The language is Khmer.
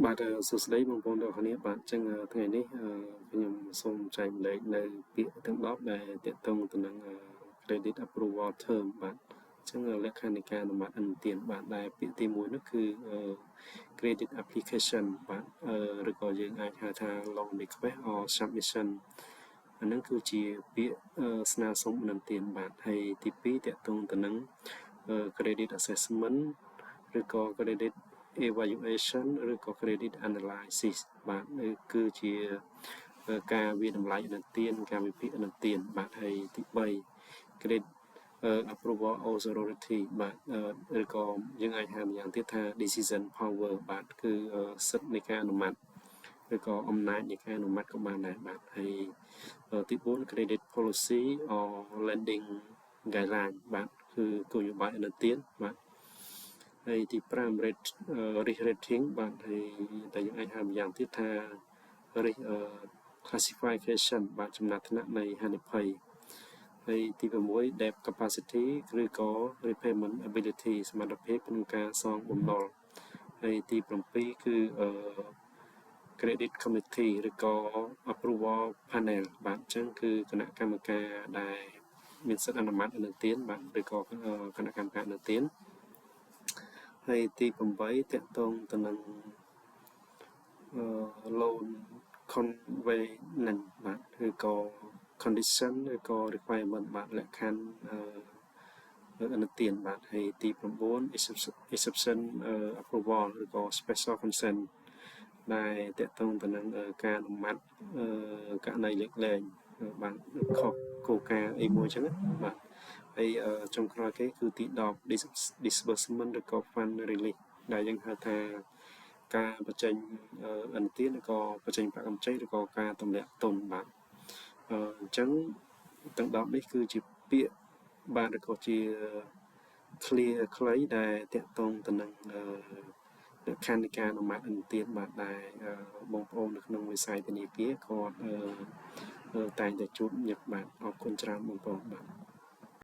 បាទសួស្តីបងប្អូនទាំងអស់គ្នាបាទអញ្ចឹងថ្ងៃនេះខ្ញុំសូមចែកម្លែកនៅពាក្យទាំង10ដែលទាក់ទងទៅនឹងcredit approval term បាទអញ្ចឹងលក្ខខណ្ឌនៃការអនុម័តឥណទានបាទដែលពាក្យទី1នោះគឺ credit application បាទឬក៏យើងអាចហៅថា loan request or submission អានឹងគឺជាពាក្យស្នើសុំឥណទានបាទហើយទី2ទាក់ទងទៅនឹងcredit assessment ឬក៏ credit evaluation ឬក៏ credit analysis បាទគឺជាការវិតម្លៃឥណទានការវិភាគឥណទានបាទហើយទី3 credit approval authority បាទឬក៏យើងអាចហៅម្យ៉ាងទៀតថា decision power បាទគឺសិទ្ធិនៃការអនុម័តឬក៏អំណាចនៃការអនុម័តក៏បានដែរបាទហើយទី4 credit policy or lending guideline បាទគឺគោលនយោបាយឥណទានបាទហើយទី5 risk rating បាទហើយតែយើងអាចហៅម្យ៉ាងទៀតថា risk classification បាទចំណាត់ថ្នាក់នៃហានិភ័យហើយទី6 debt capacity ឬក៏ repayment ability សមត្ថភាពក្នុងការសងបំណុលហើយទី7គឺcredit committee ឬក៏ approval panel បាទអញ្ចឹងគឺគណៈកម្មការដែលមានសិទ្ធិអនុម័តឥណទានបាទឬក៏គណៈកម្មការឥណទានហើយទី8តកតងទៅនឹងloan covenant បាទឬក៏ condition ឬក៏ requirement បាទលក្ខខណ្ឌឥណទានបាទហើយទី9 exception approval ឬក៏ special consent ដែលតកតងទៅនឹងការអនុម័តករណីលើកលែងបាទខុសគោលការណ៍អីមួយចឹងបាទហើយចុងក្រោយគេគឺទី10 disbursement ឬក៏ fund release ដែលយើងហៅថាការបញ្ចេញឥណទានឬក៏បញ្ចេញប្រាក់កម្ចីឬក៏ការទម្លាក់ទុនបាទអញ្ចឹងទាំង10នេះគឺជាពាក្យបាទឬក៏ជា clear ខ្លីដែលតកតងទៅនឹងលក្ខខណ្ឌនៃការអនុម័តឥណទានបាទដែលបងប្អូននៅក្នុងវិស័យធនាគារគាត់តែងតែជួបញឹកបាទអរគុណច្រើនបងប្អូនបាទ